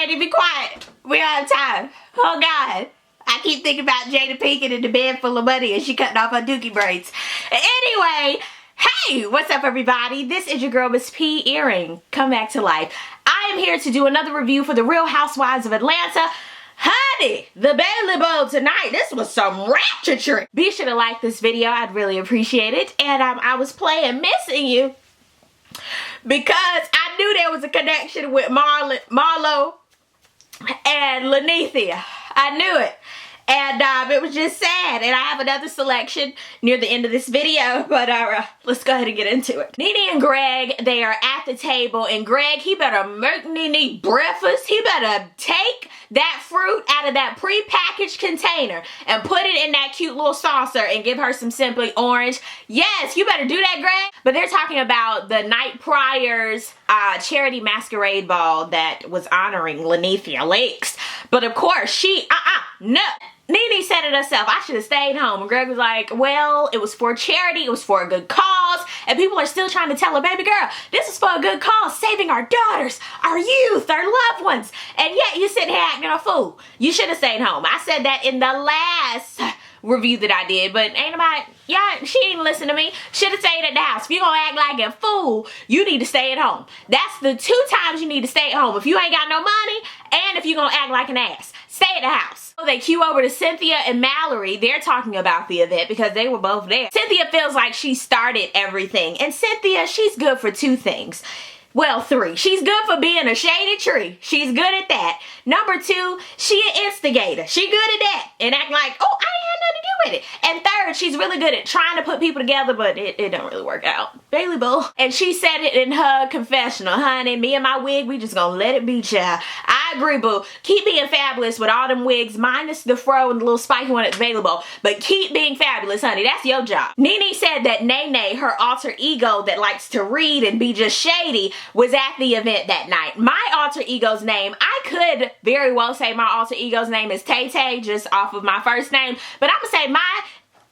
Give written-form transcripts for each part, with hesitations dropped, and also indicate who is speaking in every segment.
Speaker 1: Shady, be quiet. We don't have time. Oh, God. I keep thinking about Jada peeking in the bed full of money and she cutting off her dookie braids. Anyway, hey, what's up, everybody? This is your girl, Miss P. Earring. Come back to life. I am here to do another review for the Real Housewives of Atlanta. Honey, the Bailey Bowl tonight. This was some ratchetry. Be sure to like this video. I'd really appreciate it. And I was playing Missing You because I knew there was a connection with Marlo and NeNe. I knew it. And it was just sad. And I have another selection near the end of this video. But let's go ahead and get into it. NeNe and Greg, they are at the table. And Greg, he better make NeNe breakfast. He better take that fruit out of that pre-packaged container and put it in that cute little saucer and give her some Simply Orange. Yes, you better do that, Greg. But they're talking about the night prior's charity masquerade ball that was honoring NeNe Lakes. But of course, she, no. NeNe said it herself, I should have stayed home. And Greg was like, well, it was for charity, it was for a good cause. And people are still trying to tell her, baby girl, this is for a good cause, saving our daughters, our youth, our loved ones. And yet you sitting here acting a fool. You should have stayed home. I said that in the last review that I did, but ain't nobody, yeah, she ain't listen to me. Should have stayed at the house. If you're gonna act like a fool, you need to stay at home. That's the 2 times you need to stay at home. If you ain't got no money, and if you're gonna act like an ass, stay at the house. So they cue over to Cynthia and Mallory. They're talking about the event because they were both there. Cynthia feels like she started everything, and Cynthia, she's good for 2 things. Well, 3. She's good for being a shady tree. She's good at that. Number 2, she an instigator. She good at that. And act like, oh, I ain't had nothing to do with it. And 3rd, she's really good at trying to put people together, but it don't really work out. Bailey Bull. And she said it in her confessional. Honey, me and my wig, we just gonna let it be, child. I agree, boo. Keep being fabulous with all them wigs, minus the fro and the little spiky one that's available. But keep being fabulous, honey. That's your job. NeNe said that NeNe, her alter ego that likes to read and be just shady, was at the event that night. My alter ego's name, I could very well say my alter ego's name is Tay Tay, just off of my first name, but I'm gonna say my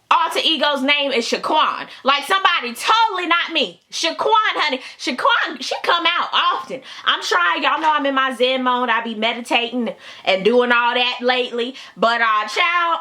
Speaker 1: alter ego's name is Shaquan. Like somebody totally not me. Shaquan, honey. Shaquan, she come out often. I'm trying, y'all know I'm in my Zen mode. I be meditating and doing all that lately. But child,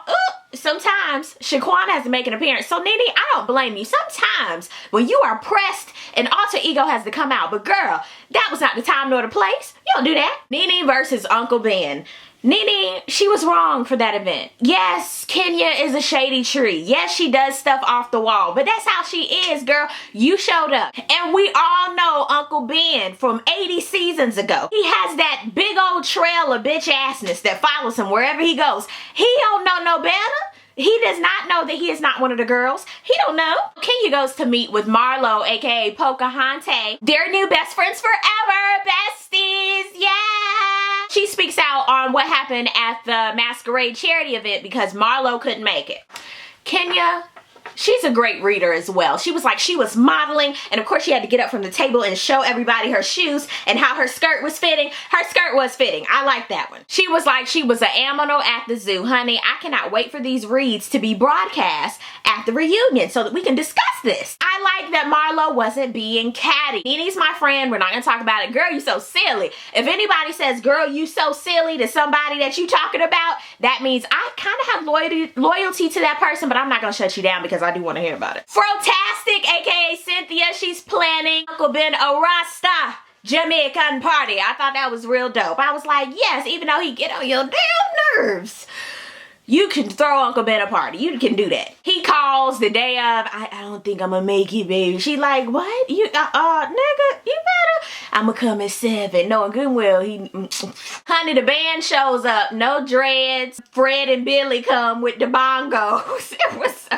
Speaker 1: sometimes Shaquan has to make an appearance. So NeNe, I don't blame you. Sometimes when you are pressed, an alter ego has to come out. But girl, that was not the time nor the place. You don't do that. NeNe versus Uncle Ben. NeNe, she was wrong for that event. Yes, Kenya is a shady tree. Yes, she does stuff off the wall, but that's how she is, girl. You showed up. And we all know Uncle Ben from 80 seasons ago. He has that big old trail of bitch assness that follows him wherever he goes. He don't know no better. He does not know that he is not one of the girls. He don't know. Kenya goes to meet with Marlo, aka Pocahontas. They're new best friends forever. Besties, yeah. She speaks out on what happened at the masquerade charity event because Marlo couldn't make it. Kenya, she's a great reader as well. She was like, she was modeling, and of course she had to get up from the table and show everybody her shoes and how her skirt was fitting. Her skirt was fitting. I like that one. She was like, she was an animal at the zoo. Honey, I cannot wait for these reads to be broadcast at the reunion so that we can discuss this. I like that Marlo wasn't being catty. NeNe's my friend. We're not gonna talk about it. Girl, you so silly. If anybody says, girl, you so silly to somebody that you talking about, that means I kind of have loyalty to that person, but I'm not gonna shut you down because I do want to hear about it. Frotastic, aka Cynthia, she's planning Uncle Ben a Rasta Jamaican party. I thought that was real dope. I was like, yes, even though he get on your damn nerves, you can throw Uncle Ben a party. You can do that. He calls the day of, I don't think I'm gonna make it, baby. She like, what? You, nigga, you better. I'ma come at 7. Knowing good and well, honey, the band shows up. No dreads. Fred and Billy come with the bongos. It was,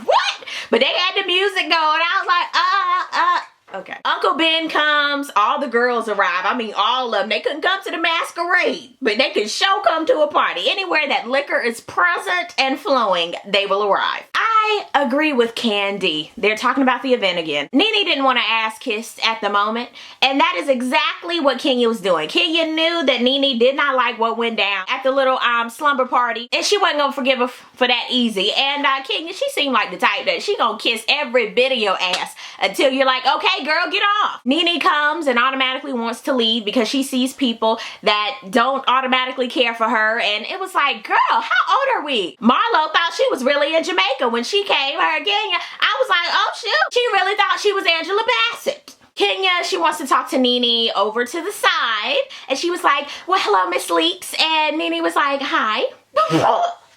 Speaker 1: what? But they had the music going. I was like, okay. Uncle Ben comes, all the girls arrive. I mean, all of them. They couldn't come to the masquerade, but they could come to a party. Anywhere that liquor is present and flowing, they will arrive. I I agree with Candy. They're talking about the event again. NeNe didn't want to ass kiss at the moment, and that is exactly what Kenya was doing. Kenya knew that NeNe did not like what went down at the little slumber party, and she wasn't gonna forgive her for that easy. And Kenya, she seemed like the type that she gonna kiss every bit of your ass until you're like, okay, girl, get off. NeNe comes and automatically wants to leave because she sees people that don't automatically care for her, and it was like, girl, how old are we? Marlo thought she was really in Jamaica when she came, her Kenya. I was like, oh shoot, she really thought she was Angela Bassett. Kenya, she wants to talk to NeNe over to the side, and she was like, well, hello, Miss Leaks, and NeNe was like, hi.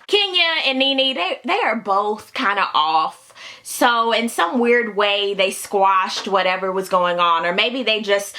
Speaker 1: Kenya and NeNe, they are both kind of off. So in some weird way, they squashed whatever was going on, or maybe they just,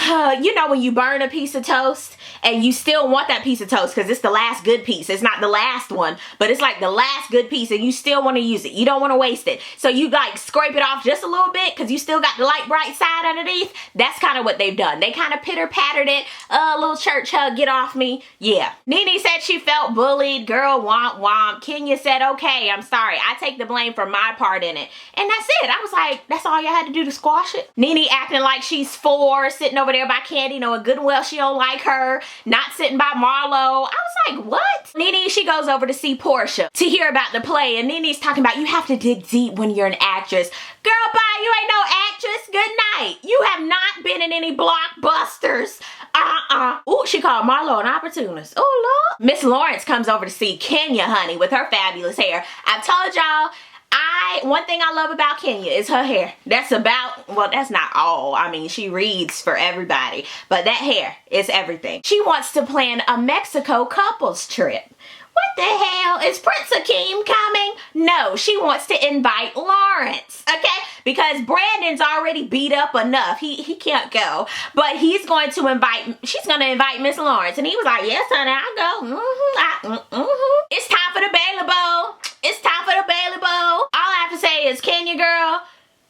Speaker 1: you know, when you burn a piece of toast and you still want that piece of toast because it's the last good piece. It's not the last one, but it's like the last good piece, and you still want to use it. You don't want to waste it. So you like scrape it off just a little bit because you still got the light bright side underneath. That's kind of what they've done. They kind of pitter pattered it. A little church hug, get off me. Yeah. NeNe said she felt bullied. Girl, womp womp. Kenya said, okay, I'm sorry. I take the blame for my part in it. And that's it. I was like, that's all you had to do to squash it? NeNe acting like she's 4, sitting over there by Candy, knowing good and well she don't like her, not sitting by Marlo. I was like, what? NeNe, she goes over to see Portia to hear about the play, and NeNe's talking about you have to dig deep when you're an actress. Girl, bye, you ain't no actress. Good night. You have not been in any blockbusters. Ooh, she called Marlo an opportunist. Oh, Lord. Miss Lawrence comes over to see Kenya, honey, with her fabulous hair. I've told y'all, one thing I love about Kenya is her hair. That's about, well, that's not all. I mean, she reads for everybody, but that hair is everything. She wants to plan a Mexico couples trip. What the hell? Is Prince Akeem coming? No, she wants to invite Lawrence, okay? Because Brandon's already beat up enough. He can't go. But she's going to invite Miss Lawrence. And he was like, yes, honey, I'll go. It's time for the Bailey Bowl. It's time for the Bailey Bowl. All I have to say is, Kenya, girl,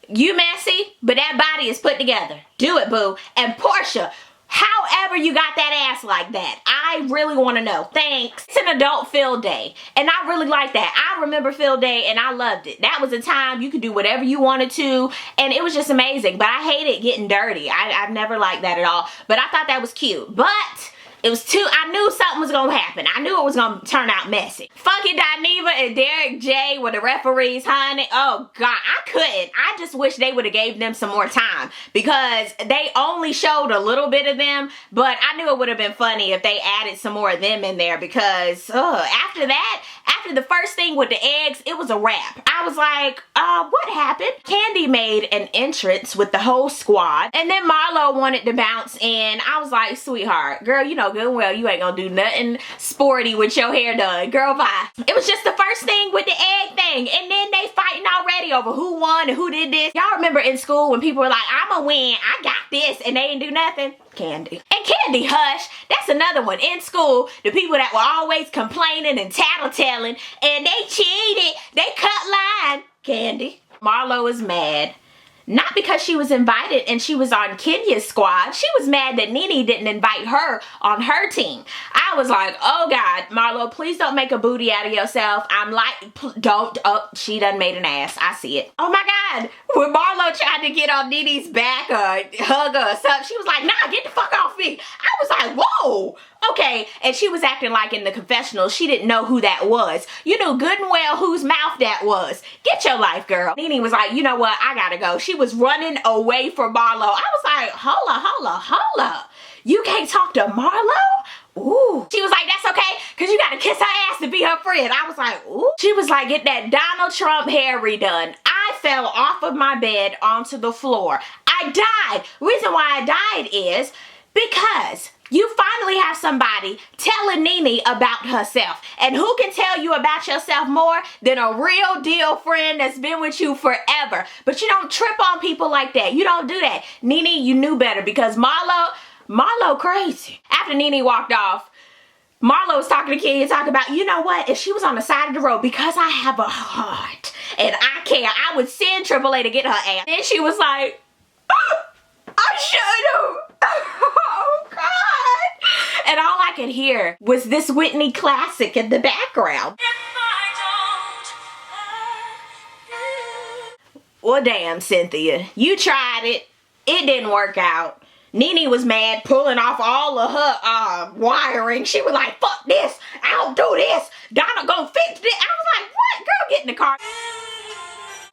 Speaker 1: you messy, but that body is put together. Do it, boo. And Portia, however you got that ass like that, I really want to know. Thanks. It's an adult field day, and I really like that. I remember field day, and I loved it. That was a time you could do whatever you wanted to, and it was just amazing. But I hated getting dirty. I've never liked that at all, but I thought that was cute. But it was I knew something was gonna happen. I knew it was gonna turn out messy. Funky Dineva and Derek J were the referees, honey. Oh God, I couldn't. I just wish they would have gave them some more time because they only showed a little bit of them, but I knew it would have been funny if they added some more of them in there because after that, after the first thing with the eggs, it was a wrap. I was like, what happened? Candy made an entrance with the whole squad, and then Marlo wanted to bounce in. I was like, sweetheart, girl, you know good and well you ain't gonna do nothing sporty with your hair done. Girl, bye. It was just the first thing with the egg thing, and then they fighting already over who won and who did this. Y'all remember in school when people were like, I'ma win, I got this, and they didn't do nothing? Candy. And Candy, hush. That's another one. In school, the people that were always complaining and tattletelling, and they cheated, they cut line. Candy. Marlo is mad. Not because she was invited and she was on Kenya's squad. She was mad that NeNe didn't invite her on her team. I was like, oh God, Marlo, please don't make a booty out of yourself. I'm like, she done made an ass. I see it. Oh my God. When Marlo tried to get on NeNe's back or hug her or something, she was like, nah, get the fuck off me. I was like, whoa. Okay, and she was acting like in the confessional she didn't know who that was. You knew good and well whose mouth that was. Get your life, girl. NeNe was like, you know what, I gotta go. She was running away from Marlo. I was like, holla. You can't talk to Marlo? Ooh. She was like, that's okay, because you gotta kiss her ass to be her friend. I was like, ooh. She was like, get that Donald Trump hair redone. I fell off of my bed onto the floor. I died. Reason why I died is because you finally have somebody telling NeNe about herself. And who can tell you about yourself more than a real deal friend that's been with you forever? But you don't trip on people like that. You don't do that. NeNe, you knew better because Marlo crazy. After NeNe walked off, Marlo was talking to Kenya, talking about, you know what, if she was on the side of the road, because I have a heart and I care, I would send AAA to get her ass. And she was like, I should have. Oh God. And all I could hear was this Whitney classic in the background. Well, damn, Cynthia. You tried it. It didn't work out. NeNe was mad, pulling off all of her wiring. She was like, fuck this. I don't do this. Donna gonna fix this. I was like, what? Girl, get in the car.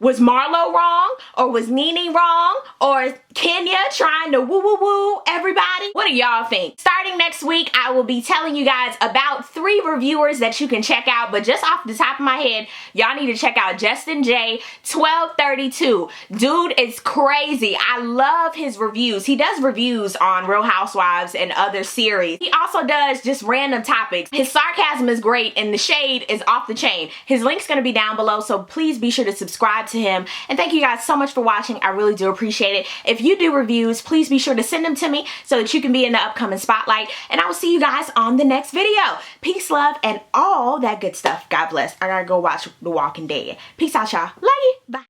Speaker 1: Was Marlo wrong? Or was NeNe wrong? Or is Kenya trying to woo-woo-woo everybody? What do y'all think? Starting next week, I will be telling you guys about 3 reviewers that you can check out. But just off the top of my head, y'all need to check out Justin J 1232. Dude is crazy. I love his reviews. He does reviews on Real Housewives and other series. He also does just random topics. His sarcasm is great and the shade is off the chain. His link's gonna be down below, so please be sure to subscribe to him. And thank you guys so much for watching. I really do appreciate it. If you do reviews, please be sure to send them to me so that you can be in the upcoming spotlight. And I will see you guys on the next video. Peace, love, and all that good stuff. God bless. I gotta go watch The Walking Dead. Peace out, y'all. Love you. Bye.